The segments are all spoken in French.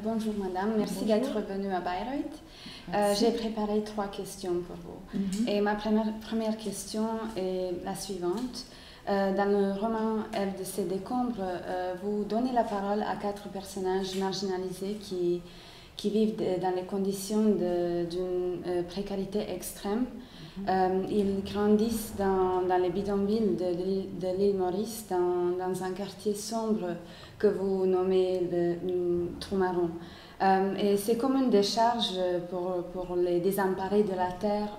Bonjour madame, merci d'être venue à Bayreuth. J'ai préparé 3 questions pour vous. Et ma première question est la suivante. Dans le roman Ève de ces décombres, vous donnez la parole à 4 personnages marginalisés qui vivent dans les conditions d'une précarité extrême. Ils grandissent dans les bidonvilles de l'île Maurice, dans un quartier sombre que vous nommez le Trou Marron. Et c'est comme une décharge pour les désemparés de la terre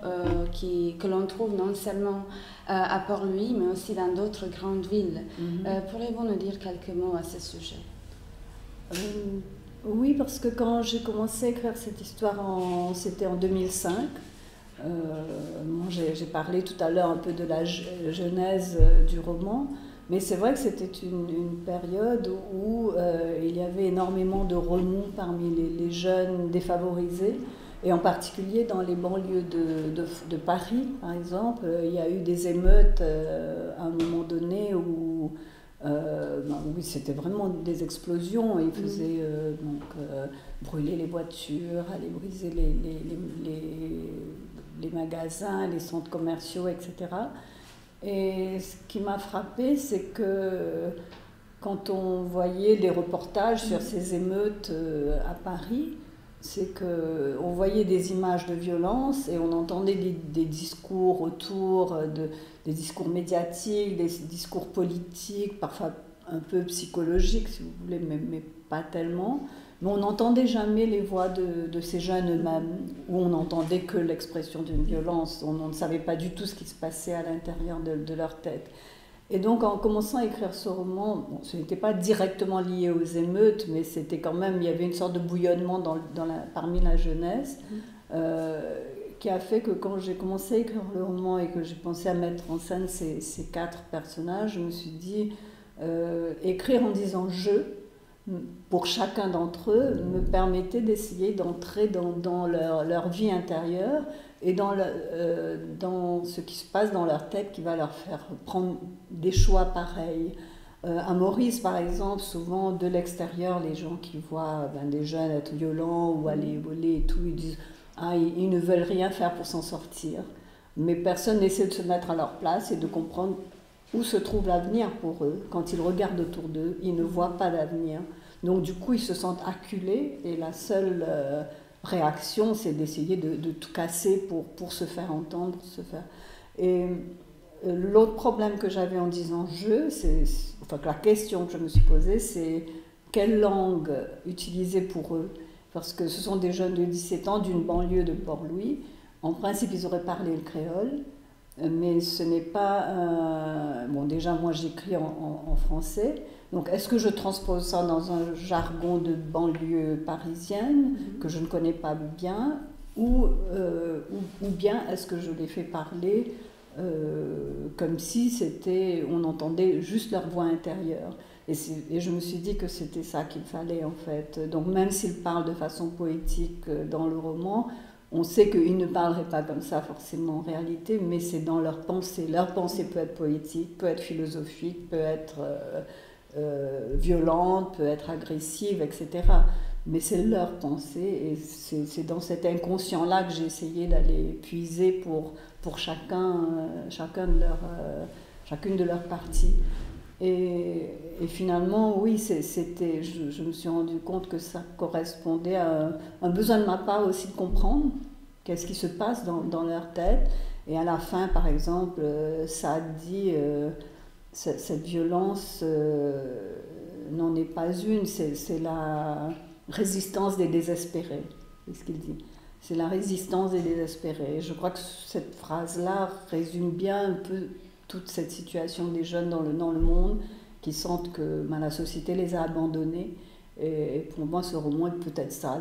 que l'on trouve non seulement à Port-Louis, mais aussi dans d'autres grandes villes. Pourriez-vous nous dire quelques mots à ce sujet? Oui, parce que quand j'ai commencé à écrire cette histoire, c'était en 2005. J'ai parlé tout à l'heure un peu de la genèse du roman, mais c'est vrai que c'était une période où il y avait énormément de remous parmi les jeunes défavorisés, et en particulier dans les banlieues de Paris, par exemple. Il y a eu des émeutes à un moment donné où oui, c'était vraiment des explosions. Ils faisaient brûler les voitures, aller briser les magasins, les centres commerciaux, etc. Et ce qui m'a frappée, c'est que quand on voyait les reportages sur ces émeutes à Paris, c'est qu'on voyait des images de violence et on entendait des discours autour, des discours médiatiques, des discours politiques, parfois un peu psychologiques si vous voulez, mais pas tellement. Mais on n'entendait jamais les voix de ces jeunes eux-mêmes, où on n'entendait que l'expression d'une violence. On ne savait pas du tout ce qui se passait à l'intérieur de leur tête. Et donc, en commençant à écrire ce roman, ce n'était pas directement lié aux émeutes, mais c'était quand même, il y avait une sorte de bouillonnement parmi la jeunesse, qui a fait que quand j'ai commencé à écrire le roman et que j'ai pensé à mettre en scène ces 4 personnages, je me suis dit, écrire en disant « je », pour chacun d'entre eux, me permettait d'essayer d'entrer dans leur vie intérieure et dans ce qui se passe dans leur tête qui va leur faire prendre des choix pareils. À Maurice, par exemple, souvent de l'extérieur, les gens qui voient des jeunes être violents ou aller voler et tout, ils disent « Ah, ils ne veulent rien faire pour s'en sortir ». Mais personne n'essaie de se mettre à leur place et de comprendre où se trouve l'avenir pour eux. Quand ils regardent autour d'eux, ils ne voient pas d'avenir. Donc du coup, ils se sentent acculés et la seule réaction, c'est d'essayer de tout casser pour se faire entendre. Et l'autre problème que j'avais en disant « je », enfin la question que je me suis posée, c'est quelle langue utiliser pour eux. Parce que ce sont des jeunes de 17 ans d'une banlieue de Port-Louis. En principe, ils auraient parlé le créole. Mais ce n'est pas... Bon, déjà, moi, j'écris en français. Donc, est-ce que je transpose ça dans un jargon de banlieue parisienne que je ne connais pas bien ou bien est-ce que je les fais parler comme si on entendait juste leur voix intérieure. Et je me suis dit que c'était ça qu'il fallait, en fait. Donc, même s'ils parlent de façon poétique dans le roman, on sait qu'ils ne parleraient pas comme ça forcément en réalité, mais c'est dans leur pensée. Leur pensée peut être poétique, peut être philosophique, peut être violente, peut être agressive, etc. Mais c'est leur pensée et c'est dans cet inconscient-là que j'ai essayé d'aller puiser pour chacune de leurs parties. Et finalement, oui, je me suis rendu compte que ça correspondait à un besoin de ma part aussi de comprendre qu'est-ce qui se passe dans leur tête. Et à la fin, par exemple, ça dit cette violence n'en est pas une, c'est la résistance des désespérés, c'est ce qu'il dit. C'est la résistance des désespérés. Et je crois que cette phrase-là résume bien un peu toute cette situation des jeunes dans le monde qui sentent que la société les a abandonnés. Et pour moi, ce roman est peut-être ça,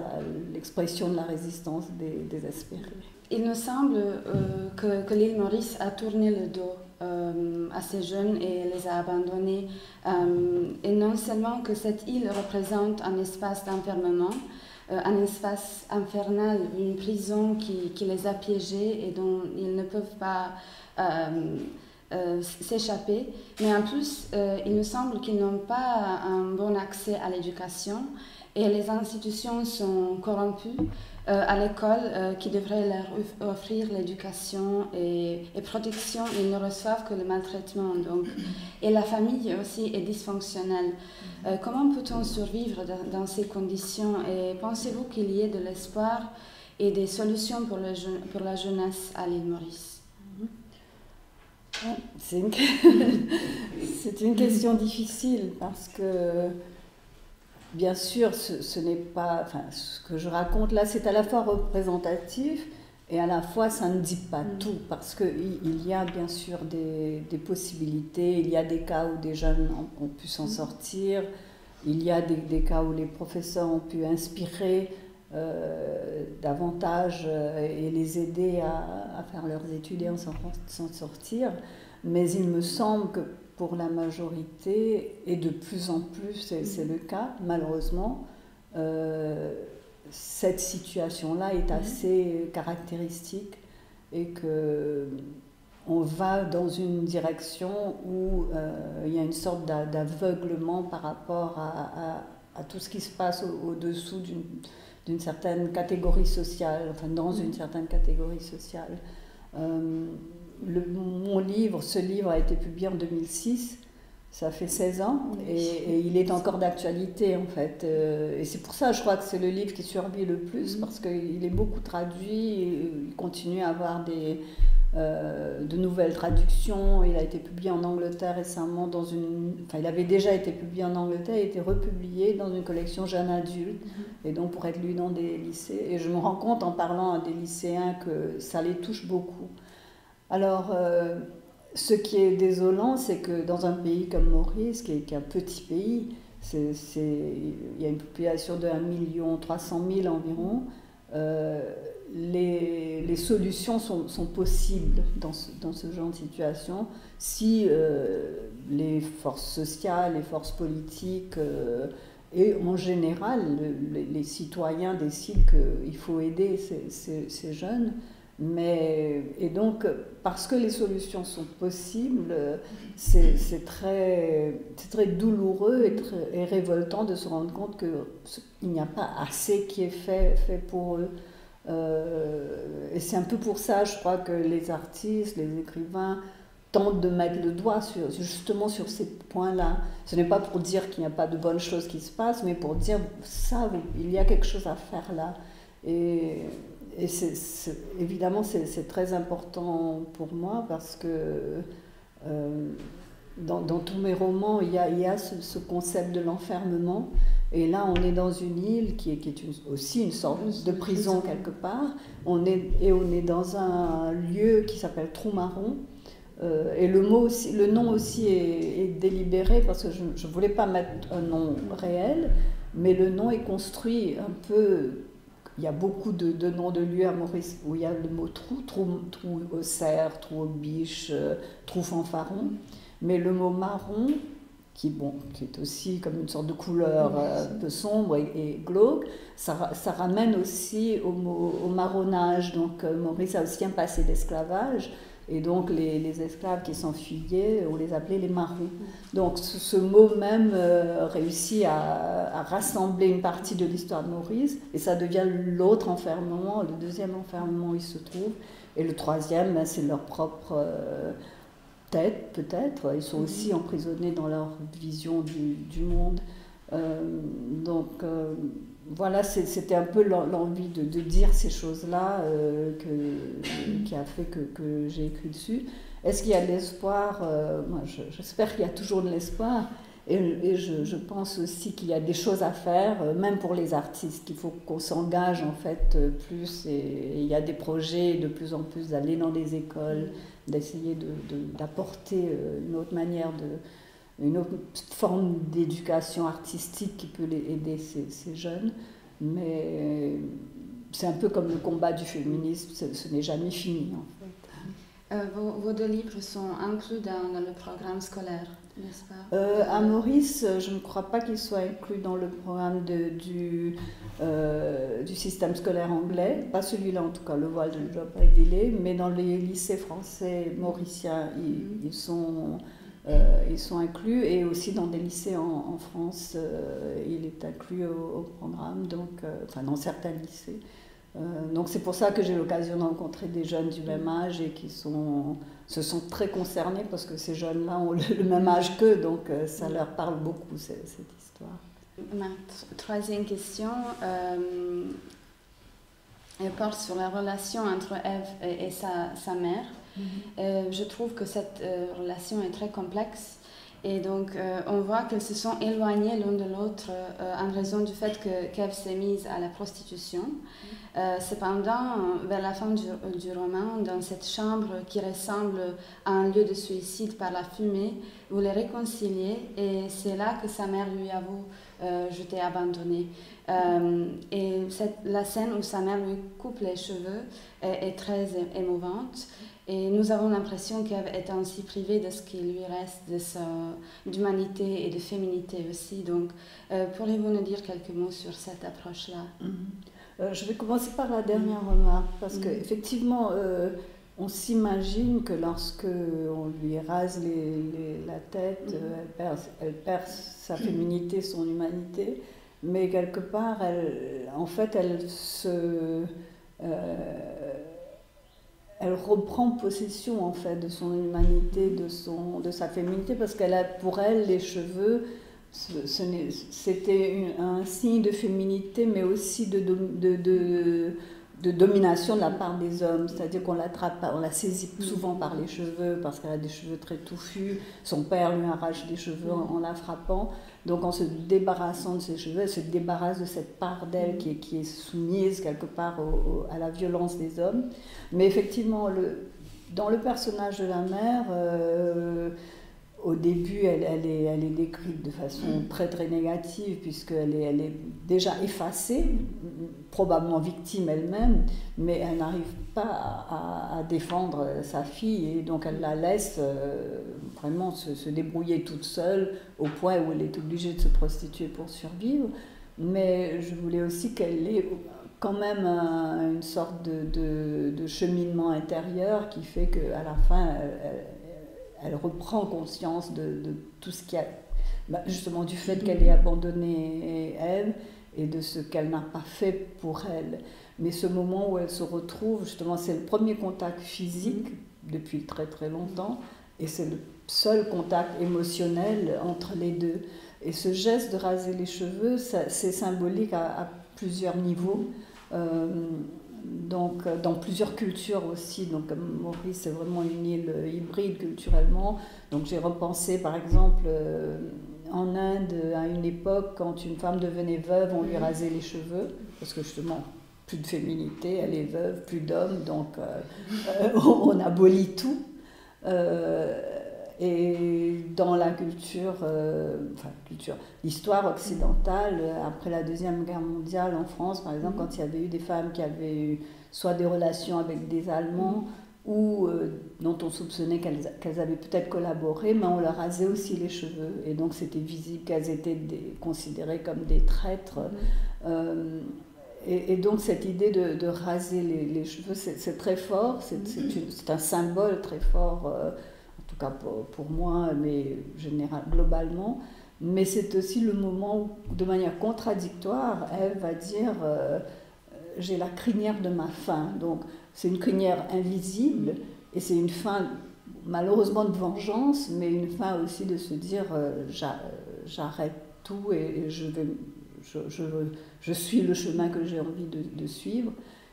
l'expression de la résistance des désespérés. Il nous semble que l'île Maurice a tourné le dos à ces jeunes et les a abandonnés. Et non seulement que cette île représente un espace d'enfermement, un espace infernal, une prison qui les a piégés et dont ils ne peuvent pas s'échapper, mais en plus, il nous semble qu'ils n'ont pas un bon accès à l'éducation et les institutions sont corrompues. À l'école, qui devrait leur offrir l'éducation et protection, ils ne reçoivent que le maltraitement. Donc. Et la famille aussi est dysfonctionnelle. Comment peut-on survivre dans ces conditions? Et pensez-vous qu'il y ait de l'espoir et des solutions pour la jeunesse à l'île Maurice? C'est une question difficile parce que bien sûr, ce n'est pas, enfin, ce que je raconte là, c'est à la fois représentatif et à la fois ça ne dit pas tout, parce qu'il y a bien sûr des possibilités, il y a des cas où des jeunes ont pu s'en sortir, il y a des cas où les professeurs ont pu inspirer davantage et les aider à faire leurs études et s'en sortir, mais il me semble que pour la majorité, et de plus en plus c'est le cas, malheureusement, cette situation-là est assez caractéristique et qu'on va dans une direction où il y a une sorte d'aveuglement par rapport à tout ce qui se passe au-dessous d'une certaine catégorie sociale, enfin dans une certaine catégorie sociale. Ce livre a été publié en 2006, ça fait 16 ans, et il est encore d'actualité en fait. Et c'est pour ça, je crois que c'est le livre qui survit le plus, parce qu'il est beaucoup traduit, il continue à avoir de nouvelles traductions. Il a été publié en Angleterre récemment il avait déjà été publié en Angleterre et été republié dans une collection jeunes adultes, et donc pour être lu dans des lycées. Et je me rends compte en parlant à des lycéens que ça les touche beaucoup. Alors, ce qui est désolant, c'est que dans un pays comme Maurice, qui est un petit pays, il y a une population de 1 300 000 environ, les solutions sont possibles dans ce genre de situation si les forces sociales, les forces politiques et en général les citoyens décident qu'il faut aider ces jeunes. Et donc, parce que les solutions sont possibles, c'est très douloureux et révoltant de se rendre compte qu'il n'y a pas assez qui est fait pour eux. Et c'est un peu pour ça, je crois, que les artistes, les écrivains tentent de mettre le doigt justement sur ces points-là. Ce n'est pas pour dire qu'il n'y a pas de bonnes choses qui se passent, mais pour dire, il y a quelque chose à faire là. Et évidemment, c'est très important pour moi parce que dans tous mes romans, il y a ce concept de l'enfermement. Et là, on est dans une île qui est aussi une sorte de prison quelque part. On est dans un lieu qui s'appelle Trou Marron. Et le nom aussi est délibéré parce que je ne voulais pas mettre un nom réel, mais le nom est construit un peu. Il y a beaucoup de noms de lieux à Maurice où il y a le mot trou au cerf, trou aux biches, trou fanfaron. Mais le mot marron, qui est aussi comme une sorte de couleur un peu sombre et glauque, ça ramène aussi au marronnage. Donc Maurice a aussi un passé d'esclavage. Et donc les esclaves qui s'enfuyaient, on les appelait les marrons. Donc ce mot même réussit à rassembler une partie de l'histoire de Maurice, et ça devient l'autre enfermement, le deuxième enfermement où ils se trouvent. Et le troisième, c'est leur propre tête peut-être. Ils sont aussi emprisonnés dans leur vision du monde. Voilà, c'était un peu l'envie de dire ces choses-là qui a fait que j'ai écrit dessus. Est-ce qu'il y a de l'espoir? Moi, j'espère qu'il y a toujours de l'espoir. Et je pense aussi qu'il y a des choses à faire, même pour les artistes, qu'il faut qu'on s'engage en fait plus. Et il y a des projets de plus en plus d'aller dans des écoles, d'essayer d'apporter une autre manière une autre forme d'éducation artistique qui peut aider ces jeunes, mais c'est un peu comme le combat du féminisme, ce n'est jamais fini en fait. Vos deux livres sont inclus dans le programme scolaire, n'est-ce pas? À Maurice, je ne crois pas qu'ils soient inclus dans le programme du système scolaire anglais, pas celui-là en tout cas, le voile de Job Régulier, mais dans les lycées français mauriciens, ils sont Ils sont inclus, et aussi dans des lycées en France, il est inclus au programme, donc, enfin dans certains lycées. Donc c'est pour ça que j'ai l'occasion de rencontrer des jeunes du même âge et qui se sont très concernés, parce que ces jeunes-là ont le même âge qu'eux, donc ça leur parle beaucoup, cette histoire. Ma troisième question elle porte sur la relation entre Ève et sa mère. Je trouve que cette relation est très complexe, et donc on voit qu'elles se sont éloignées l'une de l'autre en raison du fait qu'Ève s'est mise à la prostitution. Cependant, vers la fin du roman, dans cette chambre qui ressemble à un lieu de suicide par la fumée, vous les réconciliez, et c'est là que sa mère lui avoue je t'ai abandonné. Et la scène où sa mère lui coupe les cheveux est très émouvante, et nous avons l'impression qu'Ève est ainsi privée de ce qui lui reste d'humanité et de féminité aussi. Donc, pourriez-vous nous dire quelques mots sur cette approche-là? Je vais commencer par la dernière remarque, parce qu'effectivement, on s'imagine que lorsque on lui rase la tête, elle perd sa féminité, son humanité, mais quelque part, elle reprend possession en fait de son humanité, de sa féminité, parce pour elle, les cheveux, c'était un signe de féminité, mais aussi de domination de la part des hommes, c'est-à-dire qu'on la saisit souvent par les cheveux, parce qu'elle a des cheveux très touffus, son père lui arrache des cheveux en la frappant, donc en se débarrassant de ses cheveux, elle se débarrasse de cette part d'elle qui est soumise quelque part à la violence des hommes. Mais effectivement, dans le personnage de la mère, au début, elle est décrite de façon très très négative, puisqu'elle est déjà effacée, probablement victime elle-même, mais elle n'arrive pas à défendre sa fille, et donc elle la laisse vraiment se débrouiller toute seule, au point où elle est obligée de se prostituer pour survivre. Mais je voulais aussi qu'elle ait quand même une sorte de cheminement intérieur qui fait qu'à la fin, elle reprend conscience de tout ce qui a, justement du fait qu'elle ait abandonné Ève et de ce qu'elle n'a pas fait pour elle. Mais ce moment où elle se retrouve, justement, c'est le premier contact physique depuis très très longtemps, et c'est le seul contact émotionnel entre les deux. Et ce geste de raser les cheveux, c'est symbolique à plusieurs niveaux. Donc, dans plusieurs cultures aussi. Donc, Maurice, c'est vraiment une île hybride culturellement. Donc, j'ai repensé, par exemple, en Inde, à une époque, quand une femme devenait veuve, on lui rasait les cheveux, parce que justement, plus de féminité, elle est veuve, plus d'hommes, donc on abolit tout. Et dans la l'histoire occidentale, après la Deuxième Guerre mondiale en France, par exemple, quand il y avait eu des femmes qui avaient eu soit des relations avec des Allemands, ou dont on soupçonnait qu'elles avaient peut-être collaboré, mais on leur rasait aussi les cheveux. Et donc c'était visible qu'elles étaient considérées comme des traîtres. Et donc cette idée de raser les cheveux, c'est très fort, c'est un symbole très fort, en tout cas pour moi, mais globalement. Mais c'est aussi le moment où, de manière contradictoire, elle va dire j'ai la crinière de ma faim. Donc c'est une crinière invisible, et c'est une faim malheureusement de vengeance, mais une faim aussi de se dire j'arrête tout et je suis le chemin que j'ai envie de suivre,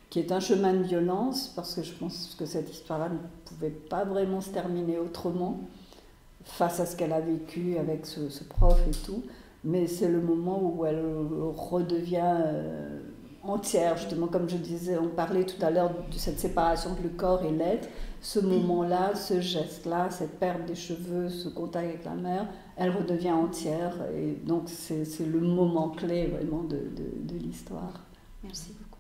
qui est un chemin de violence, parce que je pense que cette histoire-là ne pouvait pas vraiment se terminer autrement, face à ce qu'elle a vécu avec ce prof et tout. Mais c'est le moment où elle redevient entière, justement, comme je disais, on parlait tout à l'heure de cette séparation entre le corps et l'être. Ce moment-là, ce geste-là, cette perte des cheveux, ce contact avec la mère, elle redevient entière, et donc c'est le moment clé vraiment de l'histoire. Merci beaucoup.